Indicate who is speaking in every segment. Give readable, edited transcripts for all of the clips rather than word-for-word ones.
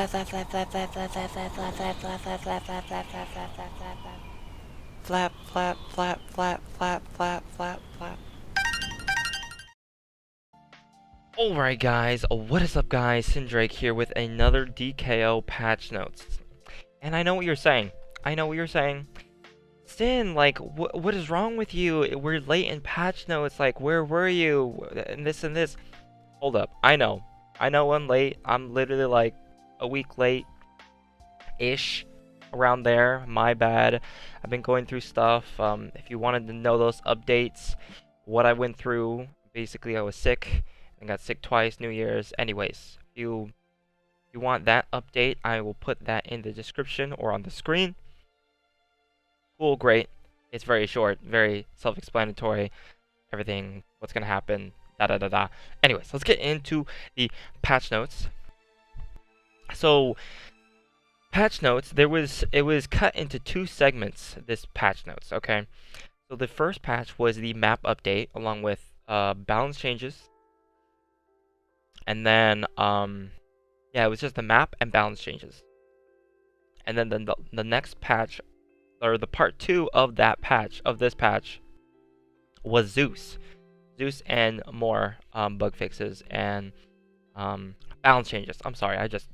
Speaker 1: flap, flap, flap, flap, flap, flap, flap, flap. Alright guys, what is up guys, Sindrake here with another DKO patch notes. And I know what you're saying. Sin, like, what is wrong with you? We're late in patch notes, like, where were you? And this and this. Hold up, I know I'm late. I'm literally like a week late-ish, around there. My bad. I've been going through stuff. If you wanted to know those updates, what I went through, basically I was sick. I got sick twice, New Year's. Anyways, if you want that update, I will put that in the description or on the screen. Cool, great. It's very short, very self-explanatory. Everything, what's gonna happen, da. Anyways, let's get into the patch notes. So, patch notes, it was cut into two segments, this patch notes, okay? So the first patch was the map update, along with balance changes. And then, yeah, it was just the map and balance changes. And then the next patch, or the part 2 of that patch, of this patch, was Zeus and more bug fixes and balance changes. I'm sorry, I just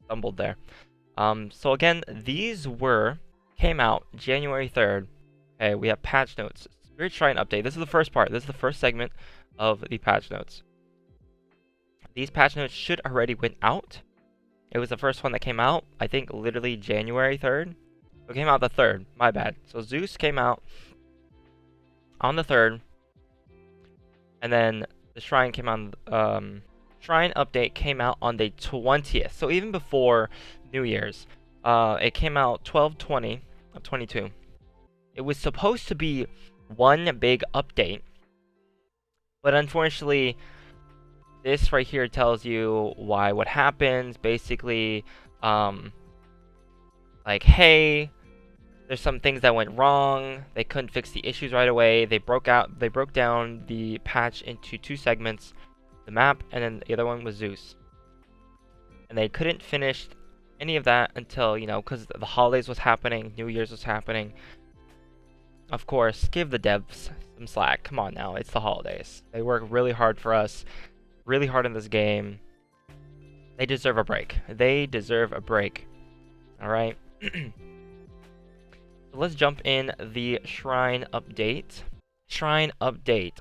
Speaker 1: stumbled there. So again, these came out January 3rd. Okay, we have patch notes. Spirit Shrine update. This is the first part. This is the first segment of the patch notes. These patch notes should already went out. It was the first one that came out, I think literally January 3rd. So it came out the 3rd, my bad. So Zeus came out on the 3rd. And then the Shrine came on, Shrine update came out on the 20th. So even before New Year's, it came out 12/20 of 22. It was supposed to be one big update, but unfortunately, this right here tells you what happens. Basically, like, hey, there's some things that went wrong. They couldn't fix the issues right away. They broke down the patch into two segments, the map, and then the other one was Zeus. And they couldn't finish any of that until, you know, because the holidays was happening, New Year's was happening. Of course, give the devs some slack. Come on now, it's the holidays. They work really hard for us, really hard in this game. They deserve a break. Alright? So let's jump in the Shrine update.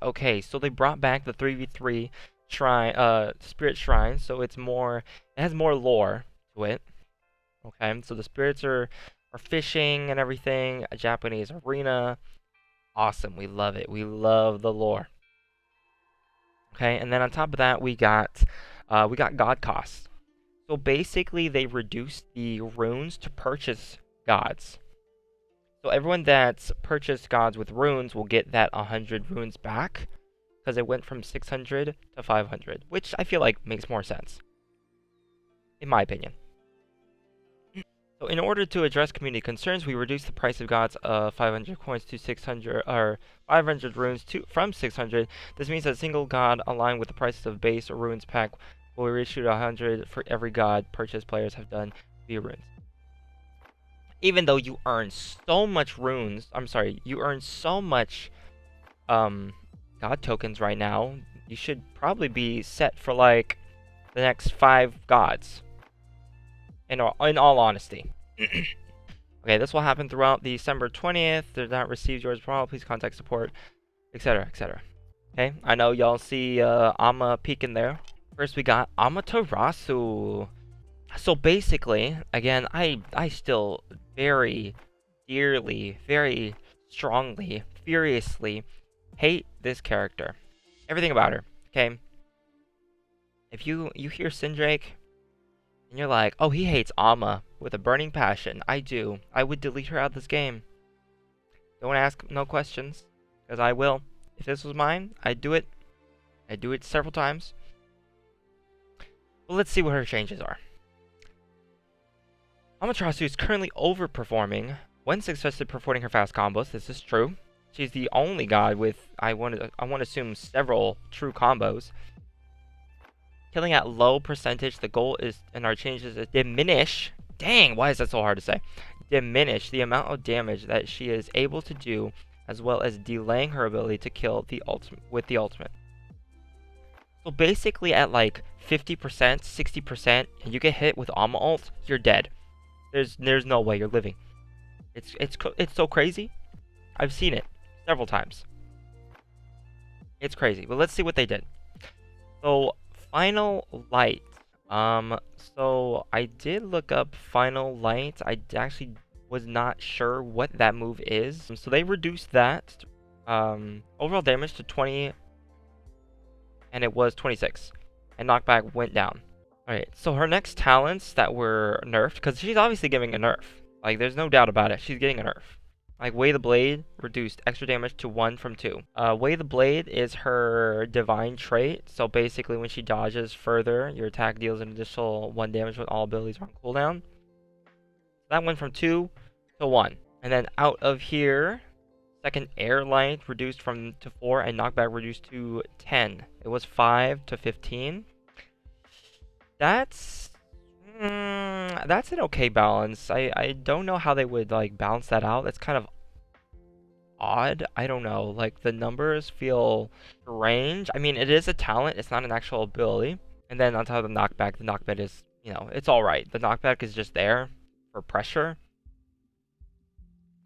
Speaker 1: Okay, so they brought back the 3v3 Shrine, Spirit Shrine, so it has more lore to it. Okay, so the spirits are fishing and everything, a Japanese arena. Awesome, we love it. We love the lore. Okay, and then on top of that, we got god costs. So basically, they reduced the runes to purchase gods. So everyone that's purchased gods with runes will get that 100 runes back, because it went from 600 to 500, which I feel like makes more sense, in my opinion. So in order to address community concerns, we reduced the price of gods 500 coins to 600, or 500 runes from 600. This means that a single god aligned with the prices of base or runes pack will be reissued 100 for every god purchase players have done via runes. Even though you earn so much runes, you earn so much god tokens right now, you should probably be set for like the next 5 gods. In all honesty. Okay, this will happen throughout December 20th. Did not receive yours tomorrow, please contact support, etc, etc. Okay, I know y'all see Amma peeking there. First we got Amaterasu. So basically, again, I still very dearly, very strongly, furiously hate this character. Everything about her, okay? If you hear Sindrake, and you're like, oh, he hates Amma with a burning passion. I do. I would delete her out of this game. Don't ask no questions, because I will. If this was mine, I'd do it. I'd do it several times. But let's see what her changes are. Amaterasu is currently overperforming when successfully performing her fast combos. This is true. She's the only god with, I want to assume, several true combos. Killing at low percentage. The goal is, and our changes is diminish. Dang, why is that so hard to say? Diminish the amount of damage that she is able to do, as well as delaying her ability to kill the ultimate with the ultimate. So basically at like 50%, 60%, and you get hit with Alma ult, you're dead. There's no way you're living. It's so crazy. I've seen it several times. It's crazy. But let's see what they did. So Final Light. So I did look up Final Light. I actually was not sure what that move is. So they reduced that overall damage to 20, and it was 26, and knockback went down. Alright, so her next talents that were nerfed, because she's obviously giving a nerf. Like, there's no doubt about it. She's getting a nerf. Like, Way the Blade reduced extra damage to 1 from 2. Way the Blade is her divine trait. So basically, when she dodges further, your attack deals an additional 1 damage when all abilities are on cooldown. That went from 2 to 1. And then out of here, second Air Light reduced to 4, and knockback reduced to 10. It was 5 to 15. That's an okay balance. I don't know how they would like balance that out. It's kind of odd. I don't know. Like, the numbers feel strange. I mean, it is a talent. It's not an actual ability. And then on top of the knockback is, you know, it's all right. The knockback is just there for pressure.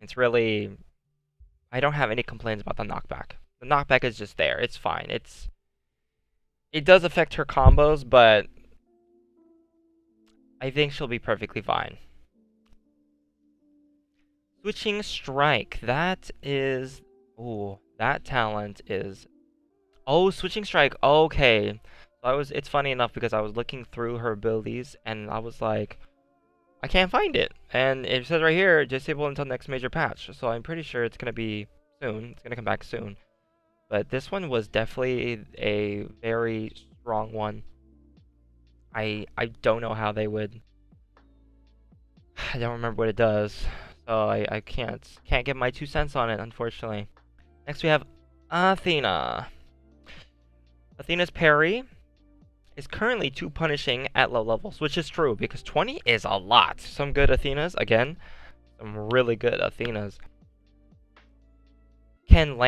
Speaker 1: It's really, I don't have any complaints about the knockback. The knockback is just there. It's fine. It does affect her combos, but I think she'll be perfectly fine. Switching Strike. That is... Ooh, that talent is... Oh, Switching Strike. Okay. It's funny enough because I was looking through her abilities and I was like, I can't find it. And it says right here, disable until next major patch. So I'm pretty sure it's going to be soon. It's going to come back soon. But this one was definitely a very strong one. I don't know how they would... I don't remember what it does. So I can't get my 2 cents on it, unfortunately. Next we have Athena. Athena's parry is currently too punishing at low levels, which is true because 20 is a lot. Some good Athenas, again, some really good Athenas can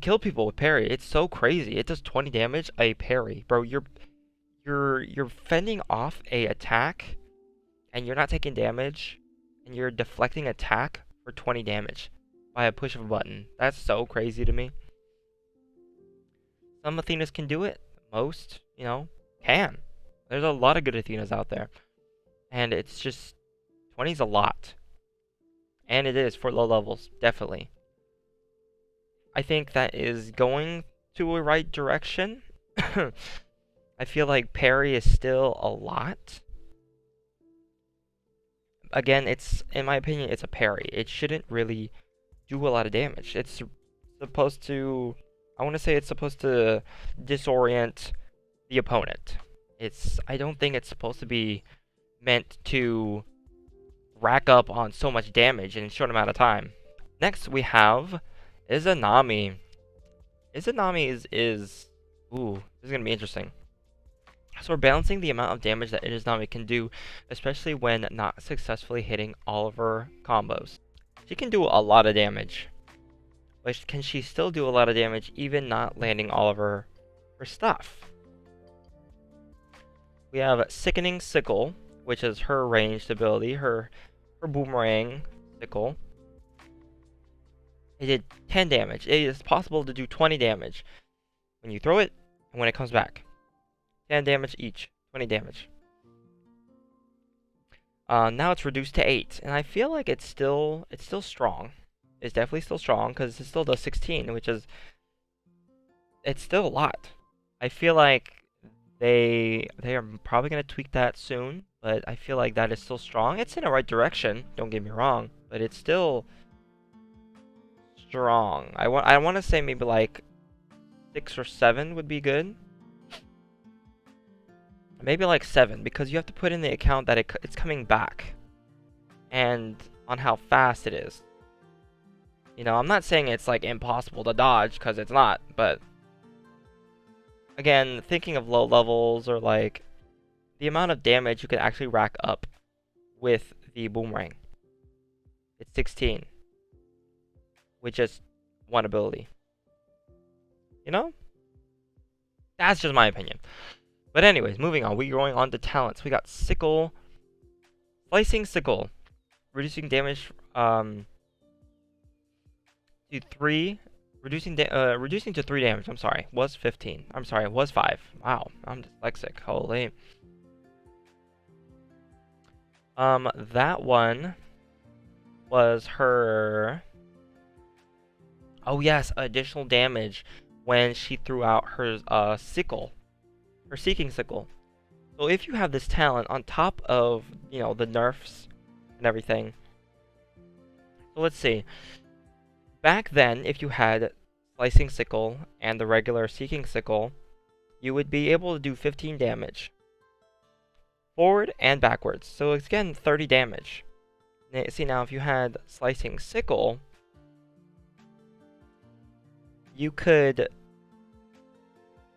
Speaker 1: kill people with parry. It's so crazy. It does 20 damage a parry, bro. You're fending off a attack, and you're not taking damage, and you're deflecting attack for 20 damage by a push of a button. That's so crazy to me. Some Athenas can do it. Most, you know, can. There's a lot of good Athenas out there. And it's just, 20 is a lot. And it is for low levels, definitely. I think that is going to a right direction. I feel like parry is still a lot. Again, in my opinion, it's a parry. It shouldn't really do a lot of damage. It's supposed to, I want to say it's supposed to disorient the opponent. I don't think it's supposed to be meant to rack up on so much damage in a short amount of time. Next, we have Izanami. Izanami is ooh, this is going to be interesting. So we're balancing the amount of damage that Izanami can do, especially when not successfully hitting all of her combos. She can do a lot of damage. But can she still do a lot of damage even not landing all of her stuff? We have Sickening Sickle, which is her ranged ability, her boomerang sickle. It did 10 damage. It is possible to do 20 damage when you throw it and when it comes back. 10 damage each, 20 damage. Now it's reduced to 8, and I feel like it's still strong. It's definitely still strong because it still does 16, which is, it's still a lot. I feel like they are probably gonna tweak that soon, but I feel like that is still strong. It's in the right direction. Don't get me wrong, but it's still strong. I want to say maybe like 6 or 7 would be good. Maybe like 7, because you have to put in the account that it's coming back, and on how fast it is. You know, I'm not saying it's like impossible to dodge, because it's not, but again, thinking of low levels or like the amount of damage you can actually rack up with the boomerang. It's 16 with just one ability. You know? That's just my opinion. But anyways, moving on. We're going on to talents. We got Sickle. Slicing Sickle. Reducing damage to 3. Reducing to 3 damage. I'm sorry. Was 15. I'm sorry. It was 5. Wow. I'm dyslexic. Holy. That one was her... Oh yes, additional damage when she threw out her sickle. Her Seeking Sickle. So if you have this talent on top of, you know, the nerfs and everything. So let's see. Back then, if you had Slicing Sickle and the regular Seeking Sickle, you would be able to do 15 damage. Forward and backwards. So it's again 30 damage. See now, if you had Slicing Sickle, you could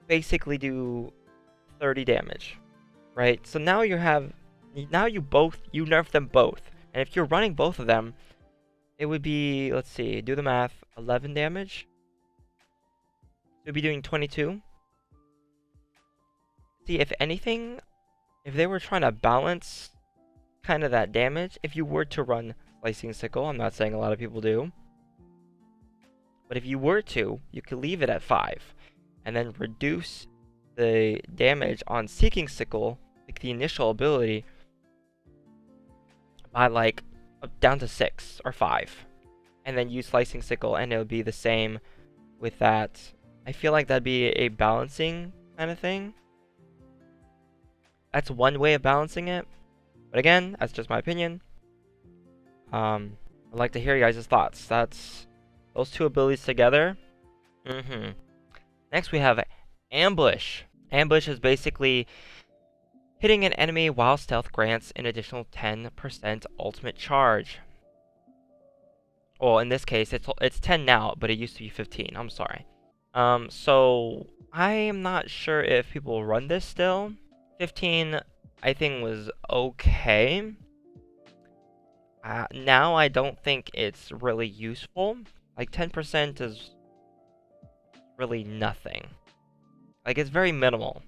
Speaker 1: basically do 30 damage, right? So now you nerf them both. And if you're running both of them, it would be, let's see, do the math, 11 damage. So you'd be doing 22. See, if anything, if they were trying to balance kind of that damage, if you were to run Slicing Sickle, I'm not saying a lot of people do, but if you were to, you could leave it at 5 and then reduce the damage on Seeking Sickle, like the initial ability, by like down to 6 or 5, and then use Slicing Sickle, and it would be the same with that. I feel like that'd be a balancing kind of thing. That's one way of balancing it, but again, that's just my opinion. I'd like to hear you guys' thoughts. That's those two abilities together. Next we have Ambush. Ambush is basically hitting an enemy while stealth grants an additional 10% ultimate charge. Well, in this case, it's 10 now, but it used to be 15. I'm sorry. So I am not sure if people run this still. 15, I think, was okay. Now I don't think it's really useful. Like 10% is really nothing. Like, it's very minimal.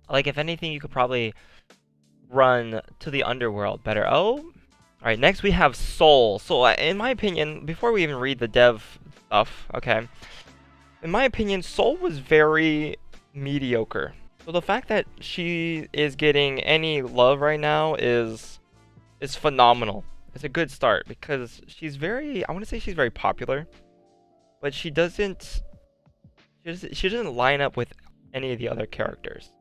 Speaker 1: Like, if anything, you could probably run to the underworld better. Oh, alright, next we have Soul. So, in my opinion, before we even read the dev stuff, okay, in my opinion, Soul was very mediocre. So the fact that she is getting any love right now is phenomenal. It's a good start, because she's very, I want to say she's very popular, but she doesn't line up with any of the other characters.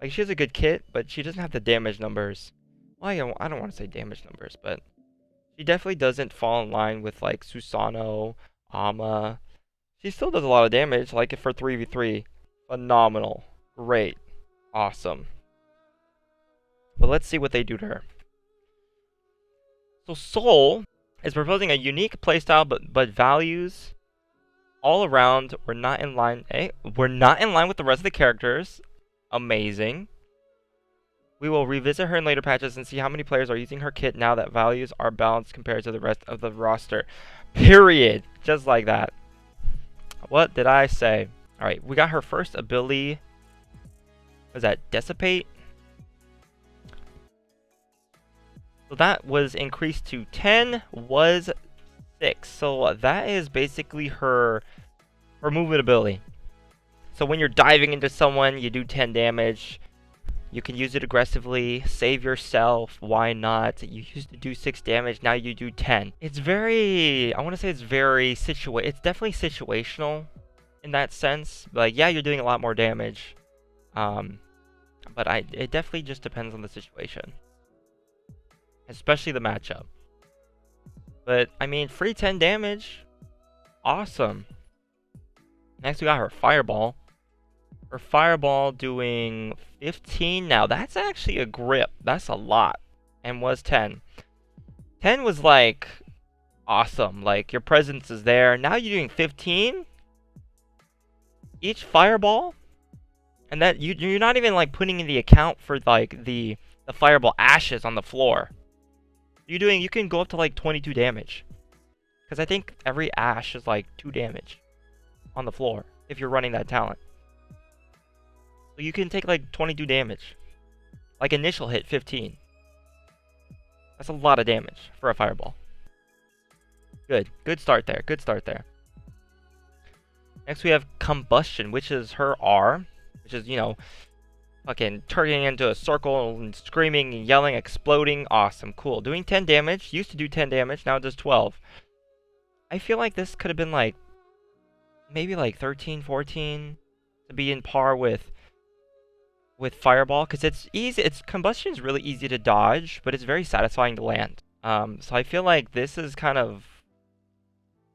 Speaker 1: Like, she has a good kit, but she doesn't have the damage numbers. Well, I don't want to say damage numbers, but she definitely doesn't fall in line with, like, Susanoo, Ama. She still does a lot of damage, like, for 3v3. Phenomenal. Great. Awesome. But let's see what they do to her. So Soul is proposing a unique playstyle, but values all around we're not in line with the rest of the characters. Amazing. We will revisit her in later patches and see how many players are using her kit now that values are balanced compared to the rest of the roster. Period. Just like that. What did I say? Alright, we got her first ability. Was that Dissipate? So that was increased to 10, was 6. So that is basically her movement ability. So when you're diving into someone, you do 10 damage. You can use it aggressively, save yourself, why not? You used to do 6 damage, now you do 10. It's very, I want to say it's very it's definitely situational in that sense. Like, yeah, you're doing a lot more damage. But it definitely just depends on the situation. Especially the matchup. But, I mean, free 10 damage. Awesome. Next, we got her Fireball. Her Fireball doing 15 now. That's actually a grip. That's a lot. And was 10. 10 was, like, awesome. Like, your presence is there. Now you're doing 15? Each Fireball? And that you're not even like putting in the account for like the fireball ashes on the floor. You can go up to like 22 damage. Because I think every ash is like 2 damage on the floor if you're running that talent. So you can take like 22 damage. Like initial hit 15. That's a lot of damage for a fireball. Good start there. Good start there. Next we have combustion, which is her R, which is, you know, fucking turning into a circle and screaming and yelling, exploding. Awesome, cool. Doing 10 damage. Used to do 10 damage, now it does 12. I feel like this could have been like maybe like 13, 14 to be in par with fireball, because it's easy. Combustion is really easy to dodge, but it's very satisfying to land. So I feel like this is kind of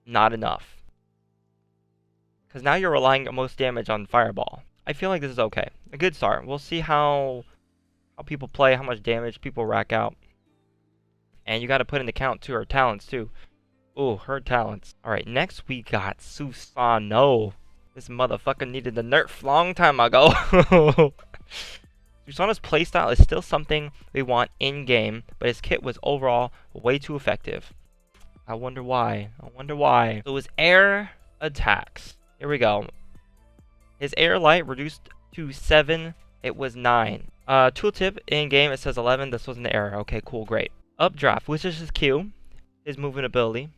Speaker 1: not enough, because now you're relying most damage on fireball. I feel like this is okay. A good start. We'll see how people play, how much damage people rack out, and you got to put into account too her talents too. Ooh, her talents. All right, next we got Susano. This motherfucker needed the nerf long time ago. Susano's playstyle is still something we want in-game, but his kit was overall way too effective. I wonder why. So his air attacks. Here we go. His air light reduced to 7. It was 9. Tooltip in-game, it says 11. This was an error. Okay, cool, great. Updraft, which is his Q. His movement ability.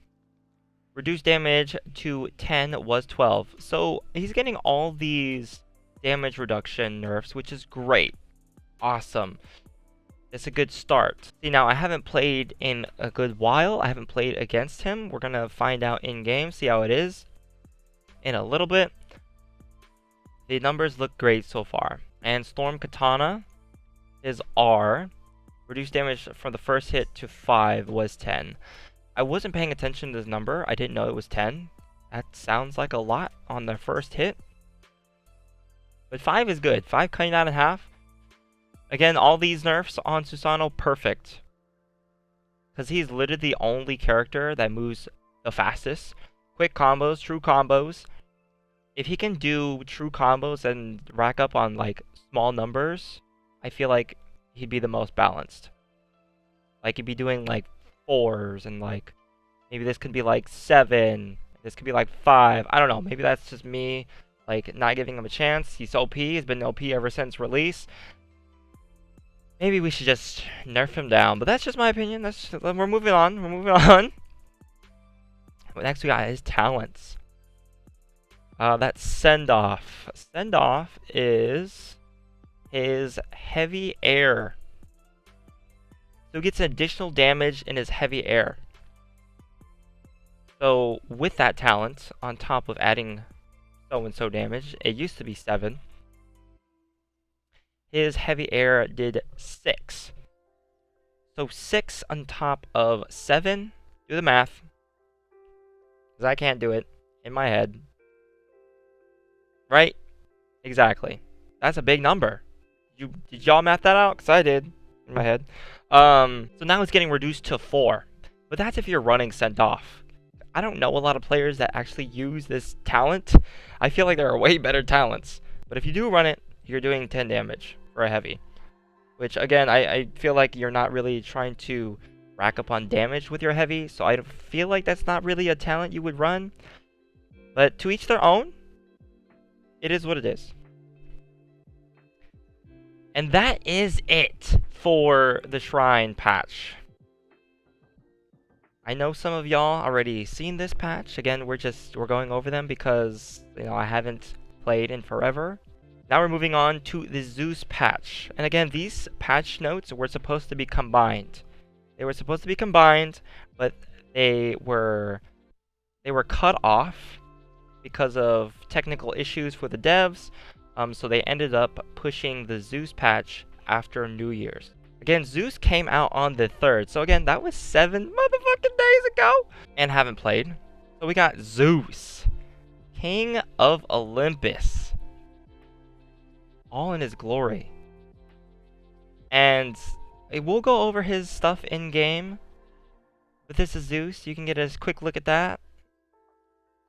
Speaker 1: Reduced damage to 10 was 12. So he's getting all these damage reduction nerfs, which is great. Awesome. It's a good start. See, now I haven't played in a good while. I haven't played against him. We're going to find out in game, see how it is in a little bit. The numbers look great so far. And Storm Katana, his R, reduced damage from the first hit to 5 was 10. I wasn't paying attention to this number. I didn't know it was 10. That sounds like a lot on the first hit. But 5 is good. 5 cutting that in half. Again, all these nerfs on Susano, perfect. Because he's literally the only character that moves the fastest. Quick combos, true combos. If he can do true combos and rack up on like small numbers, I feel like he'd be the most balanced. Like he'd be doing like 4s, and like maybe this could be like 7, this could be like 5. I don't know, maybe that's just me like not giving him a chance. He's OP, he's been OP ever since release. Maybe we should just nerf him down, but that's just my opinion. We're moving on. But next we got his talents. That's send off. Send off is his heavy air. So he gets additional damage in his heavy air. So with that talent, on top of adding so-and-so damage, it used to be 7. His heavy air did 6. So 6 on top of 7. Do the math. Because I can't do it in my head. Right? Exactly. That's a big number. Did y'all math that out? Because I did in my head. So now it's getting reduced to 4. But that's if you're running sent off. I don't know a lot of players that actually use this talent. I feel like there are way better talents. But if you do run it, you're doing 10 damage for a heavy. Which, again, I feel like you're not really trying to rack up on damage with your heavy. So I feel like that's not really a talent you would run. But to each their own. It is what it is. And that is it for the Shrine patch. I know some of y'all already seen this patch. Again, we're going over them because, you know, I haven't played in forever. Now we're moving on to the Zeus patch. And again, these patch notes were supposed to be combined. They were supposed to be combined, but they were cut off because of technical issues for the devs. So they ended up pushing the Zeus patch after New Year's. Again, Zeus came out on the 3rd. So again, that was 7 motherfucking days ago. And haven't played. So we got Zeus, King of Olympus. All in his glory. And we'll go over his stuff in game. But this is Zeus. You can get a quick look at that.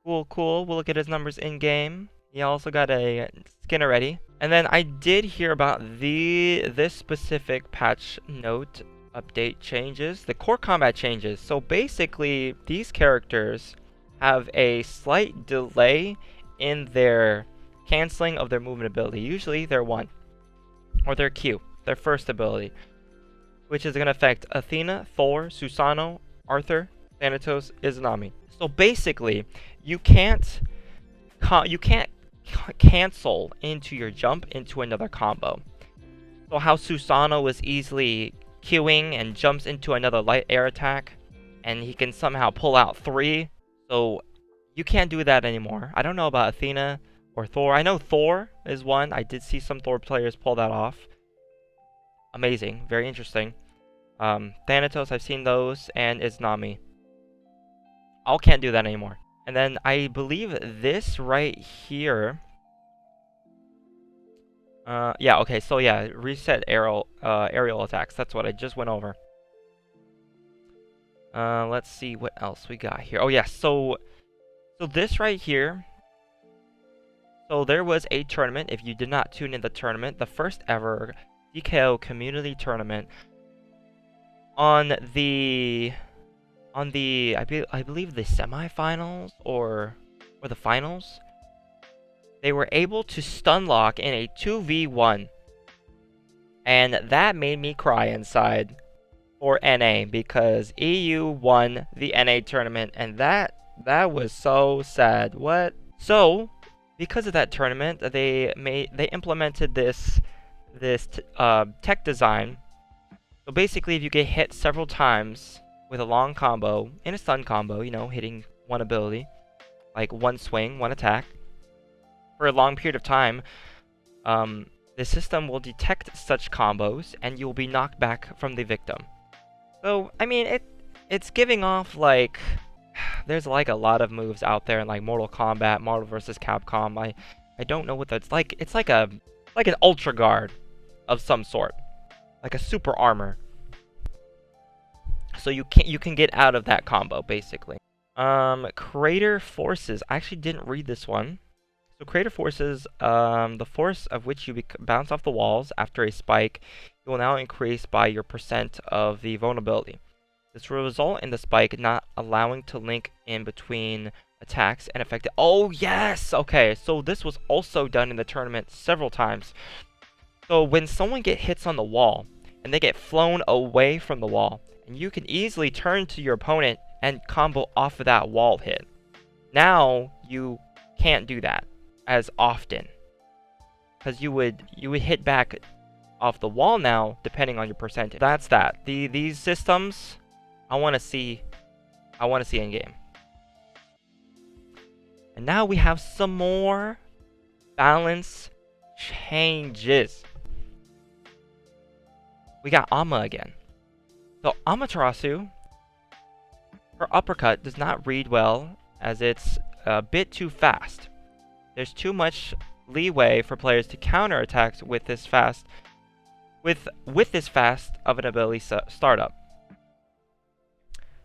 Speaker 1: Cool. We'll look at his numbers in game. He also got a skin already. And then I did hear about this specific patch note update changes, the core combat changes. So basically, these characters have a slight delay in their canceling of their movement ability. Usually they're 1, or their Q, their first ability, which is going to affect Athena, Thor, Susanoo, Arthur, Thanatos, Izanami. So basically, you can't cancel into your jump into another combo. So how Susanoo was easily queuing and jumps into another light air attack, and he can somehow pull out 3. So you can't do that anymore. I don't know about Athena or Thor. I know Thor is one. I did see some Thor players pull that off. Amazing. Very interesting. Thanatos, I've seen those, and Izanami. All can't do that anymore. And then I believe this right here. Yeah, okay, so yeah, reset aerial attacks. That's what I just went over. Let's see what else we got here. Oh yeah, so this right here. So there was a tournament. If you did not tune in the tournament, the first ever DKO community tournament on the I believe the semifinals or the finals, they were able to stun lock in a 2v1, and that made me cry inside for NA because EU won the NA tournament, and that was so sad. What? So because of that tournament, they implemented this tech design. So basically, if you get hit several times with a long combo, in a stun combo, you know, hitting one ability, like one swing, one attack, for a long period of time, the system will detect such combos, and you will be knocked back from the victim. So, I mean, it's giving off, like, there's, like, a lot of moves out there in, like, Mortal Kombat, Marvel vs. Capcom. I don't know what that's like. It's like an Ultra Guard of some sort. Like a super armor. So you can get out of that combo, basically. Crater Forces. I actually didn't read this one. So Crater Forces, the force of which you bounce off the walls after a spike, it will now increase by your % of the vulnerability. This will result in the spike not allowing to link in between attacks and affect it. Oh, yes! Okay, so this was also done in the tournament several times. So when someone hits on the wall, and they get flown away from the wall, and you can easily turn to your opponent and combo off of that wall hit. Now, you can't do that as often, because you would hit back off the wall now, depending on your percentage. That's that. These systems, I want to see in game. And now we have some more balance changes. We got Amma again. So Amaterasu, her uppercut does not read well as it's a bit too fast. There's too much leeway for players to counter attacks with this fast of an ability startup.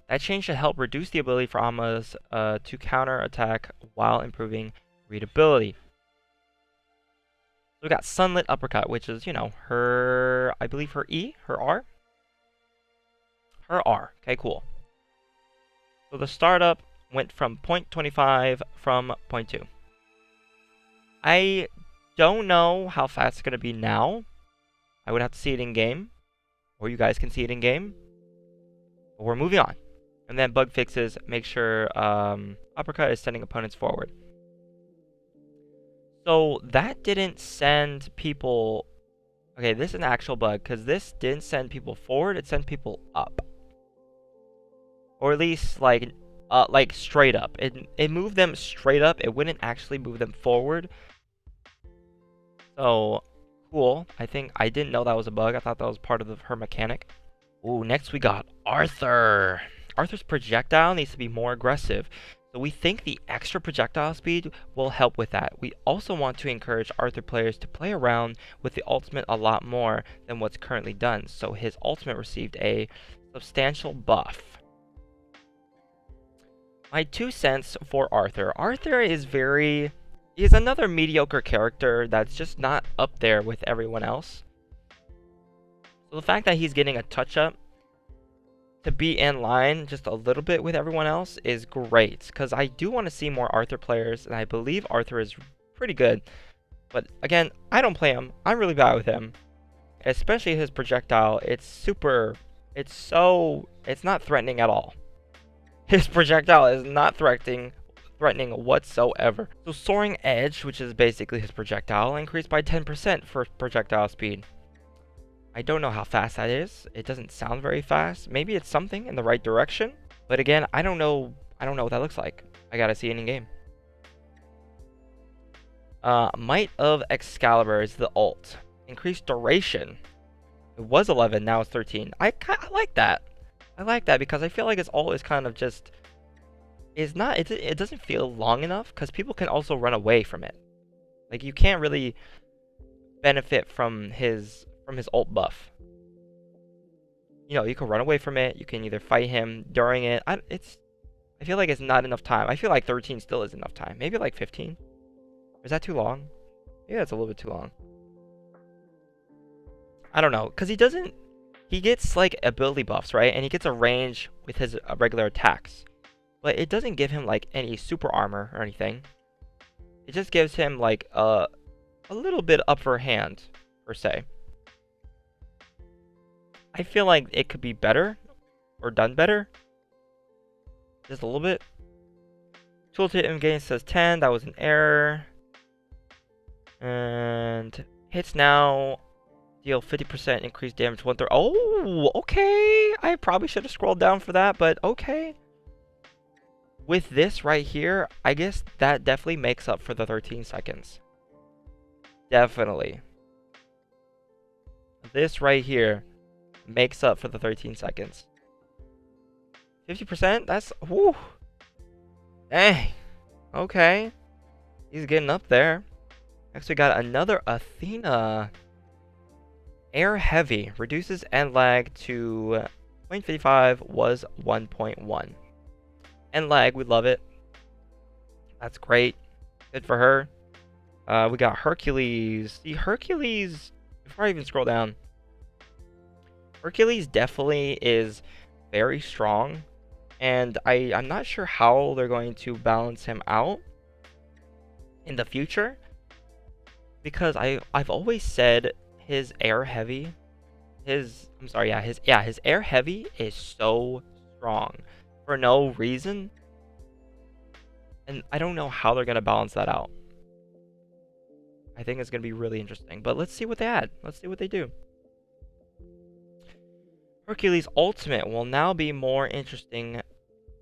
Speaker 1: That change should help reduce the ability for Amma's to counter attack while improving readability. So we got Sunlit Uppercut, which is, you know, her, I believe her E, her R? Her R. Okay, cool. So the startup went from 0.25 from 0.2. I don't know how fast it's going to be now. I would have to see it in game, or you guys can see it in game. But we're moving on. And then bug fixes, make sure uppercut is sending opponents forward. So that didn't send people... Okay, this is an actual bug, because this didn't send people forward, it sent people up. Or at least, like straight up. It moved them straight up, it wouldn't actually move them forward. So, cool. I didn't know that was a bug, I thought that was part of her mechanic. Ooh, next we got Arthur. Arthur's projectile needs to be more aggressive. So we think the extra projectile speed will help with that. We also want to encourage Arthur players to play around with the ultimate a lot more than what's currently done. So his ultimate received a substantial buff. My 2 cents for Arthur. Arthur is very He's another mediocre character that's just not up there with everyone else. So the fact that he's getting a touch-up to be in line just a little bit with everyone else is great. Because I do want to see more Arthur players, and I believe Arthur is pretty good. But again, I don't play him. I'm really bad with him. Especially his projectile. It's not threatening at all. His projectile is not threatening whatsoever. So Soaring Edge, which is basically his projectile, increased by 10% for projectile speed. I don't know how fast that is. It doesn't sound very fast. Maybe it's something in the right direction. But again, I don't know what that looks like. I gotta see it in game. Might of Excalibur is the ult. Increased duration. It was 11, now it's 13. I like that. I like that because I feel like his ult is kind of just... It doesn't feel long enough because people can also run away from it. Like, you can't really benefit from his ult buff. You know, you can run away from it. You can either fight him during it. I feel like it's not enough time. I feel like 13 still is enough time. Maybe like 15. Is that too long? Yeah, that's a little bit too long. I don't know, because he gets like ability buffs, right? And he gets a range with his regular attacks. But it doesn't give him like any super armor or anything. It just gives him like a little bit upper hand, per se. I feel like it could be better or done better. Just a little bit. Tooltip in game says 10. That was an error. And hits now deal 50% increased damage 1/3. Oh, okay. I probably should have scrolled down for that, but okay. With this right here, I guess that definitely makes up for the 13 seconds. Definitely. This right here makes up for the 13 seconds. 50%? That's... Whew. Dang. Okay. He's getting up there. Next we got another Athena. Air Heavy. Reduces end lag to 0.55 was 1.1. End lag, we love it. That's great. Good for her. We got Hercules. See, Hercules, before I even scroll down, Hercules definitely is very strong. And I'm not sure how they're going to balance him out in the future. Because I've always said his air heavy, his air heavy is so strong for no reason. And I don't know how they're going to balance that out. I think it's going to be really interesting. But let's see what they add. Let's see what they do. Hercules Ultimate will now be more interesting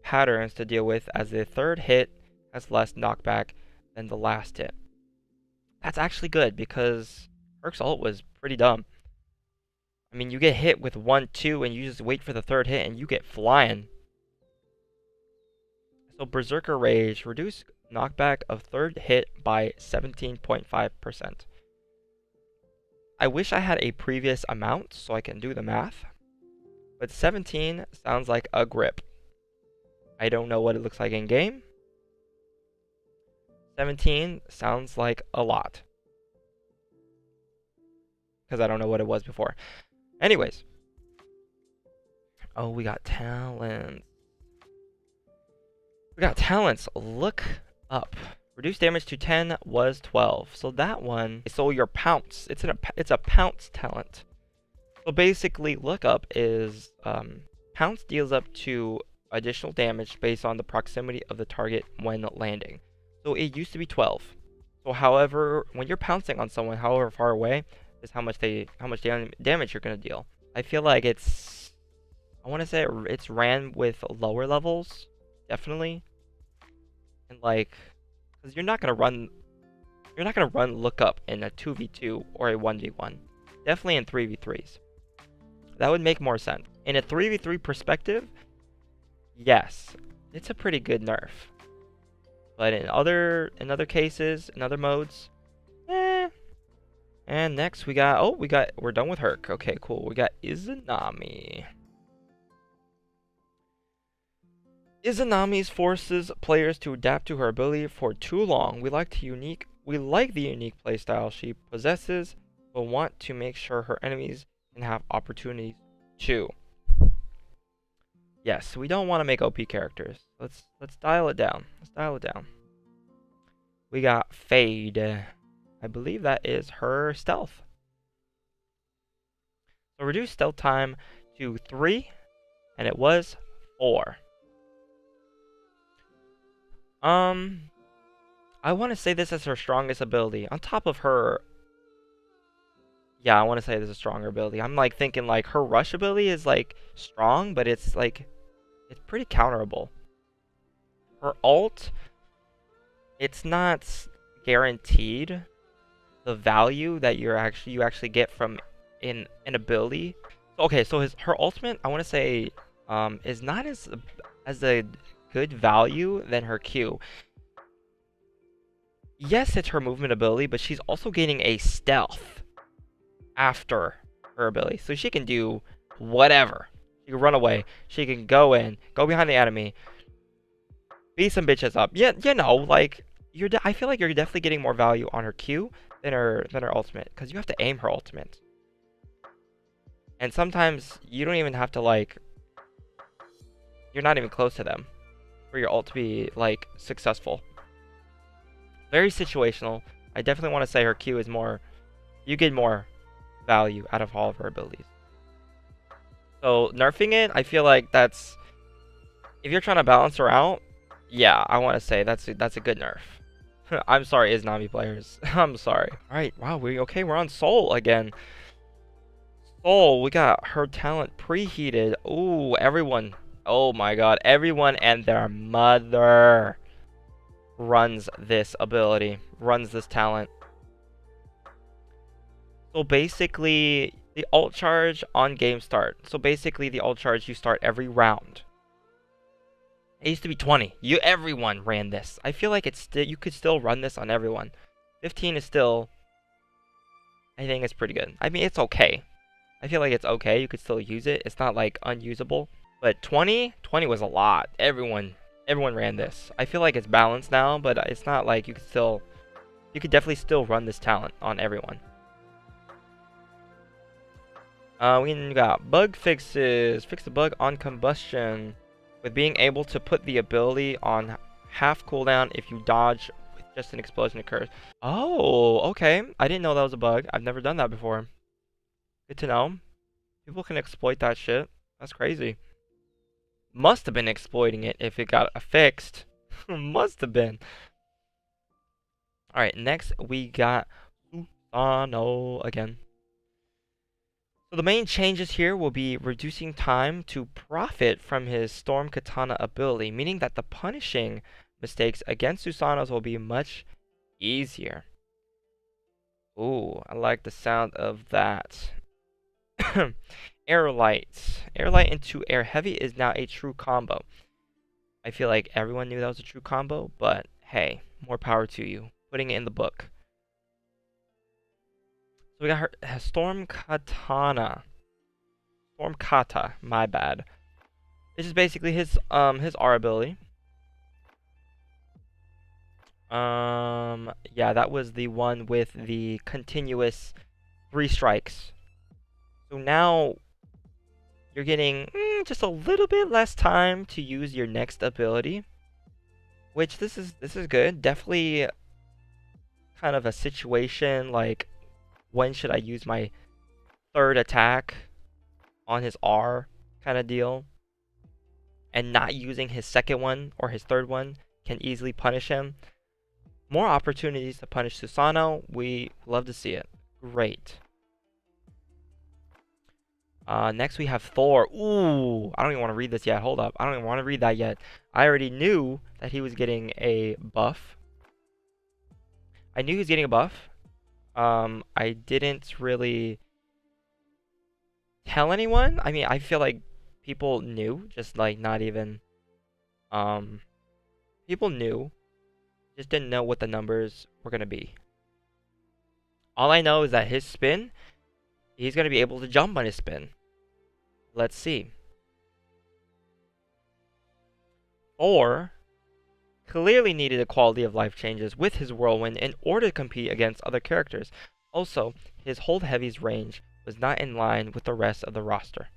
Speaker 1: patterns to deal with, as the third hit has less knockback than the last hit. That's actually good, because Herc's ult was pretty dumb. I mean, you get hit with 1-2 and you just wait for the third hit and you get flying. So Berserker Rage, reduce knockback of third hit by 17.5%. I wish I had a previous amount so I can do the math. But 17 sounds like a grip. I don't know what it looks like in game. 17 sounds like a lot. Because I don't know what it was before. Anyways. Oh, we got talents. We got talents. Look up. Reduce damage to 10 was 12. So that one. So your pounce. It's a pounce talent. So basically, look up is pounce deals up to additional damage based on the proximity of the target when landing. So it used to be 12. So however, when you're pouncing on someone, however far away, is how much damage you're gonna deal. I feel like I want to say it's ran with lower levels, definitely. And like, because you're not gonna run look up in a 2v2 or a 1v1. Definitely in 3v3s. That would make more sense. In a 3v3 perspective, yes, it's a pretty good nerf. But in other cases, in other modes, eh. And next we got, we're done with Herc. Okay, cool. We got Izanami. Izanami's forces players to adapt to her ability for too long. We like the unique playstyle she possesses, but want to make sure her enemies can have opportunities too. Yes, we don't want to make OP characters. Let's dial it down. Let's dial it down. We got Fade. I believe that is her stealth. So reduce stealth time to 3, and it was 4. I want to say this is her strongest ability. On top of her... Yeah, I want to say this is a stronger ability. I'm like thinking like her rush ability is like strong, but it's like... It's pretty counterable. Her ult... It's not guaranteed the value that you actually get from an ability. Okay, so her ultimate, I want to say, is not as a good value than her Q. Yes, it's her movement ability, but she's also getting a stealth after her ability. So she can do whatever. She can run away. She can go in, go behind the enemy, beat some bitches up. Yeah, you know, like I feel like you're definitely getting more value on her Q than her ultimate, because you have to aim her ultimate. And sometimes you don't even have to like. You're not even close to them for your ult to be like successful. Very situational. I definitely want to say her Q is more... You get more value out of all of her abilities. So, nerfing it, I feel like that's... If you're trying to balance her out, yeah, I want to say that's a good nerf. I'm sorry, Izanami players. I'm sorry. Alright, wow, we're on Soul again. Soul, we got her talent preheated. Ooh, everyone. Oh my god, everyone and their mother runs this ability, runs this talent. So basically, the ult charge on game start. So basically, the ult charge you start every round. It used to be 20. Everyone ran this. I feel like you could still run this on everyone. 15 is still, I think it's pretty good. I mean, it's okay. I feel like it's okay. You could still use it. It's not like unusable. But 20 was a lot. Everyone ran this. I feel like it's balanced now, but it's not like you could definitely still run this talent on everyone. We got bug fixes. Fix the bug on combustion with being able to put the ability on half cooldown if you dodge with just an explosion occurs. Oh, okay. I didn't know that was a bug. I've never done that before. Good to know. People can exploit that shit. That's crazy. Must have been exploiting it if it got fixed. Must have been. Alright, next we got Susano again. So the main changes here will be reducing time to profit from his Storm Katana ability, meaning that the punishing mistakes against Susanos will be much easier. Ooh, I like the sound of that. Air Light. Air Light into Air Heavy is now a true combo. I feel like everyone knew that was a true combo, but hey, more power to you. Putting it in the book. So we got her Storm Katana. Storm Kata, my bad. This is basically his R ability. Yeah, that was the one with the continuous 3 strikes. So now you're getting just a little bit less time to use your next ability, which this is good. Definitely kind of a situation like, when should I use my third attack on his R kind of deal, and not using his second one or his third one can easily punish him. More opportunities to punish Susano. We love to see it. Great. Next we have Thor. Ooh, I don't even want to read this yet. Hold up. I don't even want to read that yet. I already knew that he was getting a buff. I knew he was getting a buff. I didn't really tell anyone. I mean, I feel like people knew, just like not even, people knew, just didn't know what the numbers were going to be. All I know is that his spin, he's going to be able to jump on his spin. Let's see. Thor clearly needed a quality of life changes with his whirlwind in order to compete against other characters. Also, his hold heavy's range was not in line with the rest of the roster.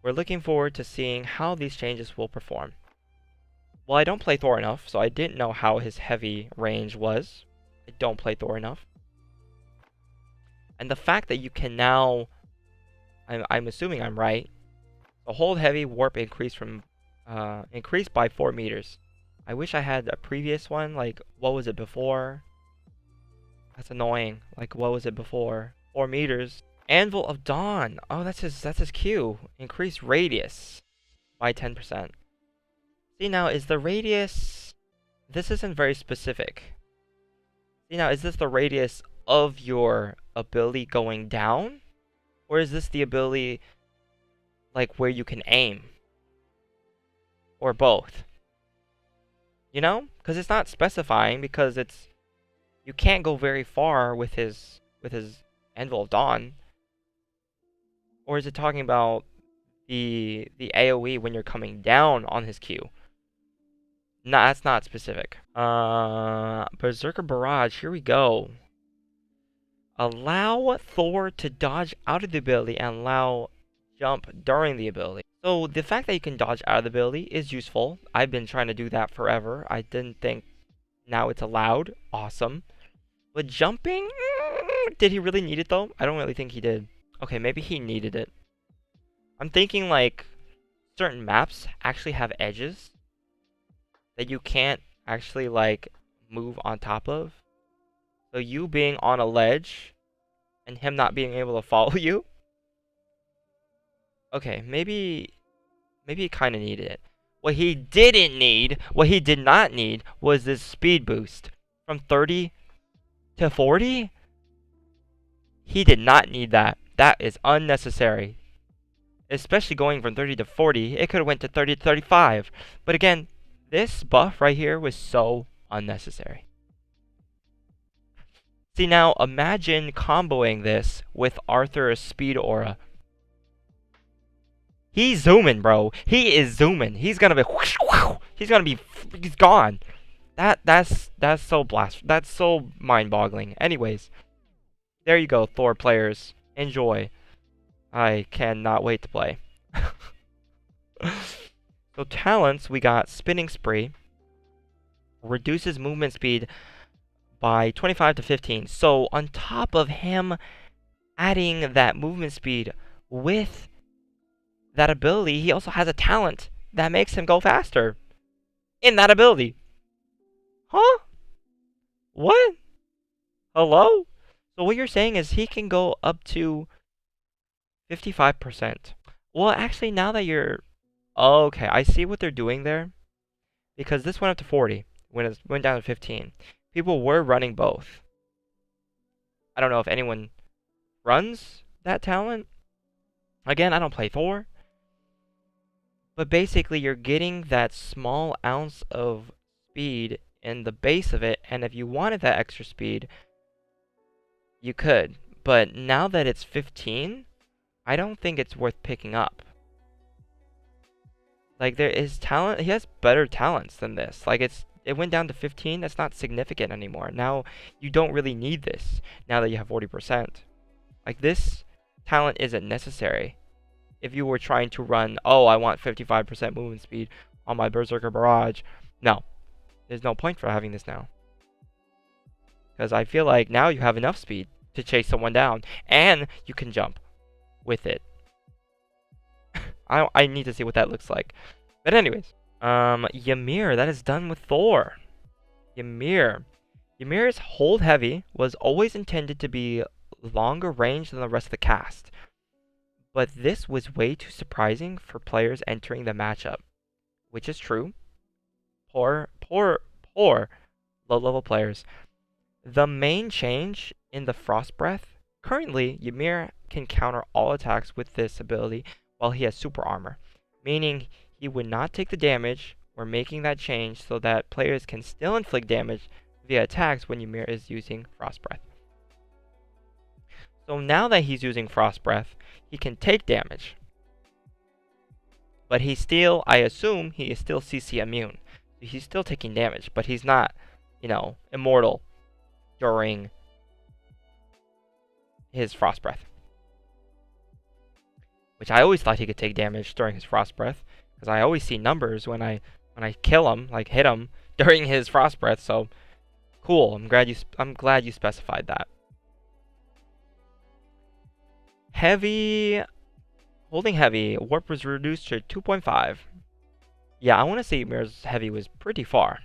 Speaker 1: We're looking forward to seeing how these changes will perform. Well, I don't play Thor enough, so I didn't know how his heavy range was. I don't play Thor enough. And the fact that you can now, I'm assuming I'm right, the hold heavy warp increased by 4 meters. I wish I had a previous one, like, what was it before? That's annoying. Like, what was it before? 4 meters. Anvil of Dawn. Oh, that's his Q. Increased radius by 10%. See, now, is the radius... This isn't very specific. See, now, is this the radius of your ability going down? Or is this the ability, like, where you can aim? Or both? You know? Because it's not specifying, because it's... You can't go very far with his Anvil of Dawn. Or is it talking about the AoE when you're coming down on his Q? No, that's not specific. Berserker Barrage, here we go. Allow Thor to dodge out of the ability and allow jump during the ability. So the fact that you can dodge out of the ability is useful. I've been trying to do that forever. I didn't think now it's allowed. Awesome. But jumping? Did he really need it though? I don't really think he did. Okay, maybe he needed it. I'm thinking like certain maps actually have edges that you can't actually like move on top of. So you being on a ledge and him not being able to follow you. Okay, maybe he kind of needed it. What he did not need was this speed boost from 30 to 40. He did not need that. That is unnecessary. Especially going from 30 to 40, it could have went to 30 to 35. But again, this buff right here was so unnecessary. See now, imagine comboing this with Arthur's speed aura. He's zooming, bro. He is zooming. He's gonna be whoosh, whoosh. He's gone. That's so that's so mind-boggling. Anyways, there you go, Thor players. Enjoy. I cannot wait to play. So talents, we got Spinning Spree. Reduces movement speed by 25 to 15. So on top of him adding that movement speed with that ability, he also has a talent that makes him go faster in that ability. Huh? What? Hello? So what you're saying is he can go up to 55%. Well, actually, now that you're... Okay, I see what they're doing there. Because this went up to 40 when it went down to 15. People were running both. I don't know if anyone runs that talent. Again, I don't play Thor. But basically, you're getting that small ounce of speed in the base of it. And if you wanted that extra speed, you could. But now that it's 15... I don't think it's worth picking up. Like, there is talent. He has better talents than this. Like, it went down to 15. That's not significant anymore. Now, you don't really need this now that you have 40%. Like, this talent isn't necessary. If you were trying to run, oh, I want 55% movement speed on my Berserker Barrage. No. There's no point for having this now. Because I feel like now you have enough speed to chase someone down. And you can jump with it. I need to see what that looks like. But anyways, Ymir, that is done with Thor. Ymir's hold heavy was always intended to be longer range than the rest of the cast. But this was way too surprising for players entering the matchup. Which is true. Poor low-level players. The main change in the Frost Breath, currently, Ymir can counter all attacks with this ability while he has super armor, meaning he would not take the damage. We're making that change so that players can still inflict damage via attacks when Ymir is using Frost Breath. So now that he's using Frost Breath, he can take damage. But he's still, I assume, he is still CC immune. He's still taking damage, but he's not, you know, immortal during his Frost Breath. Which I always thought he could take damage during his Frost Breath, because I always see numbers when I kill him, like hit him during his Frost Breath. So cool. I'm glad you specified that. Heavy, holding heavy. Warp was reduced to 2.5. Yeah, I want to say Ymir's heavy was pretty far.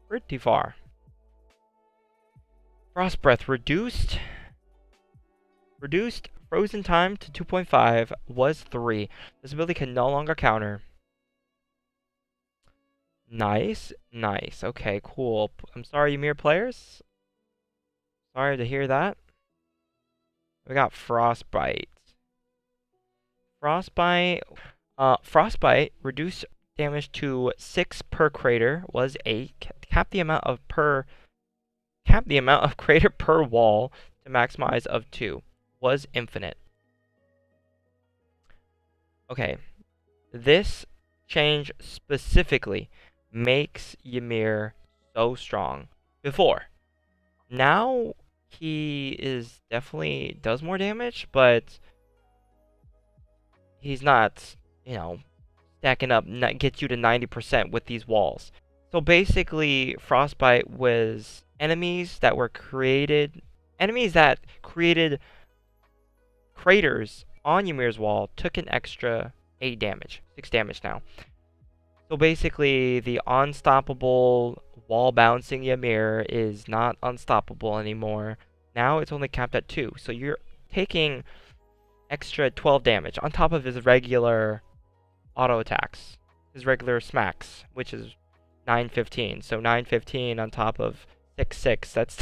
Speaker 1: Pretty far. Frost Breath reduced. Reduced frozen time to 2.5 was 3. This ability can no longer counter. Nice, nice. Okay, cool. I'm sorry, Ymir players. Sorry to hear that. We got Frostbite. Frostbite. Frostbite reduced damage to 6 per crater was 8. Cap the amount of crater per wall to maximize of 2 was infinite. Okay, this change specifically makes Ymir so strong. Before, now he is definitely does more damage, but he's not, you know, stacking up, gets you to 90% with these walls. So basically, Frostbite was enemies that created craters on Ymir's wall took an extra 8 damage, 6 damage now. So basically, the unstoppable wall bouncing Ymir is not unstoppable anymore. Now it's only capped at 2. So you're taking extra 12 damage on top of his regular auto attacks, his regular smacks, which is 915. So 915 on top of 6/6. That's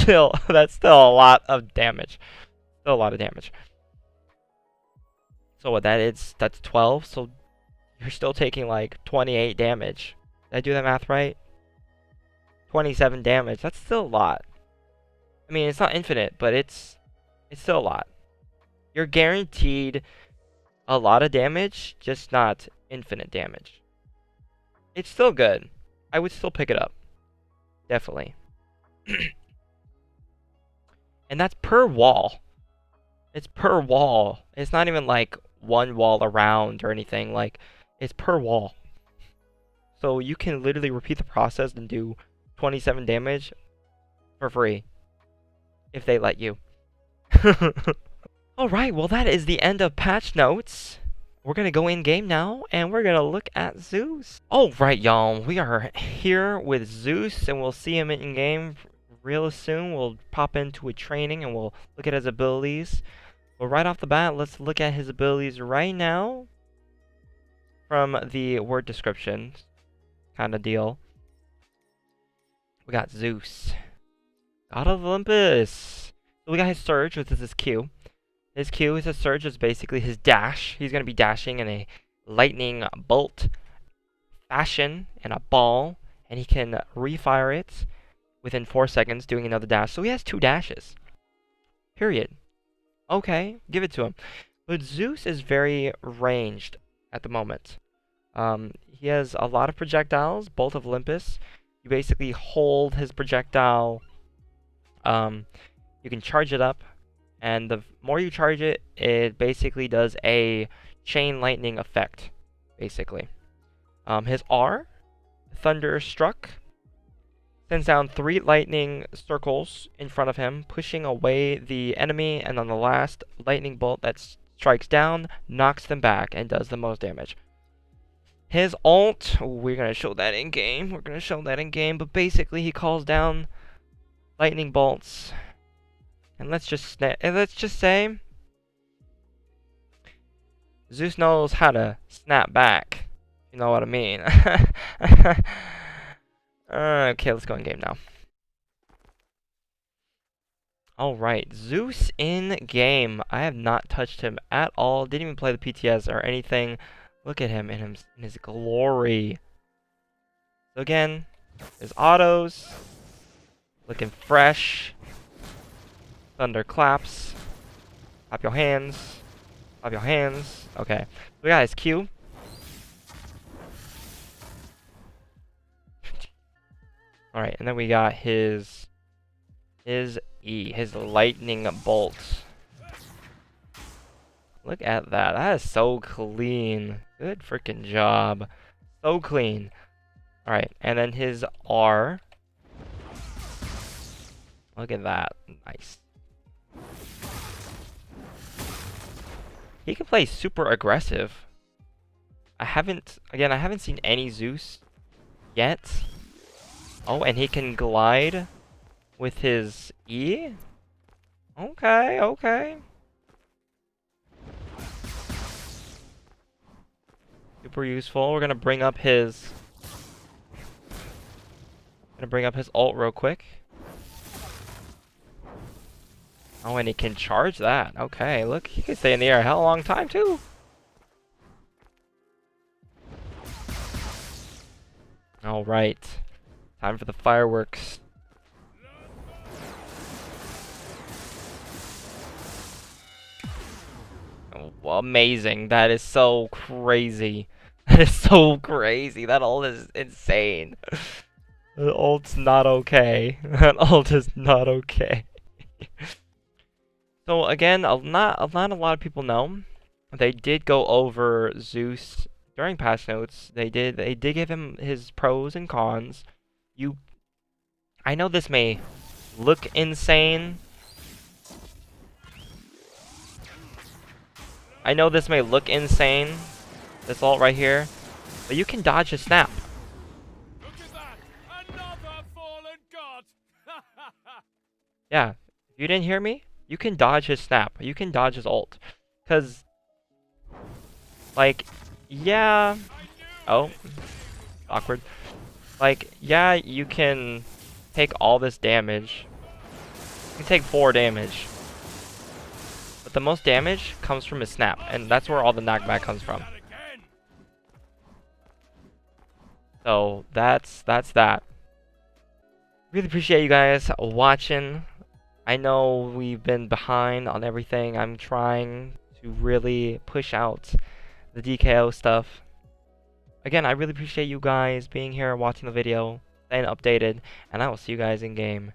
Speaker 1: still a lot of damage. Still a lot of damage. So what that is, that's 12. So you're still taking like 28 damage. Did I do that math right? 27 damage. That's still a lot. I mean, it's not infinite, but it's still a lot. You're guaranteed a lot of damage, just not infinite damage. It's still good. I would still pick it up. Definitely. And that's per wall. It's per wall. It's not even like one wall around or anything. Like, it's per wall. So you can literally repeat the process and do 27 damage for free. If they let you. Alright, well that is the end of patch notes. We're gonna go in game now, and we're gonna look at Zeus. Alright, y'all, we are here with Zeus, and we'll see him in game real soon. We'll pop into a training, and we'll look at his abilities. But right off the bat, let's look at his abilities right now. From the word description kind of deal. We got Zeus, God of Olympus. So we got his surge, which is his Q. His Q is his surge, is basically his dash. He's going to be dashing in a lightning bolt fashion and a ball, and he can refire it within 4 seconds, doing another dash. So he has 2 dashes. Period. Okay, give it to him. But Zeus is very ranged at the moment. He has a lot of projectiles, both of Olympus. You basically hold his projectile. You can charge it up, and the more you charge it, it basically does a chain lightning effect, basically. His R, Thunderstruck, sends down 3 lightning circles in front of him, pushing away the enemy, and on the last lightning bolt that strikes down, knocks them back and does the most damage. His ult, we're going to show that in game. But basically he calls down lightning bolts. And let's just say Zeus knows how to snap back. You know what I mean? Okay, let's go in game now. Alright, Zeus in game. I have not touched him at all. Didn't even play the PTS or anything. Look at him in his glory. So again, his autos. Looking fresh. Thunder claps. Clap your hands. Clap your hands. Okay. We got his Q. Alright, and then we got his E, his lightning bolt. Look at that. That is so clean. Good freaking job. So clean. Alright, and then his R. Look at that. Nice. He can play super aggressive. I haven't seen any Zeus yet. Oh, and he can glide with his E? Okay, okay. Super useful. We're gonna bring up his ult real quick. Oh, and he can charge that. Okay, look, he can stay in the air a hell of a long time too. Alright. Time for the fireworks. Oh, amazing. That is so crazy. That is so crazy. That ult is insane. The ult's not okay. That ult is not okay. So again, not a lot of people know. They did go over Zeus during patch notes. They did give him his pros and cons. I know this may look insane. I know this may look insane, this ult right here, but you can dodge a snap.
Speaker 2: Look at that! Another fallen god!
Speaker 1: Yeah, if you didn't hear me, you can dodge his snap. You can dodge his ult. Because, like, yeah... Oh, awkward. Like, yeah, you can take all this damage. You can take 4 damage. But the most damage comes from his snap, and that's where all the knockback comes from. So that's that. Really appreciate you guys watching. I know we've been behind on everything. I'm trying to really push out the DKO stuff. Again, I really appreciate you guys being here, watching the video, staying updated, and I will see you guys in game.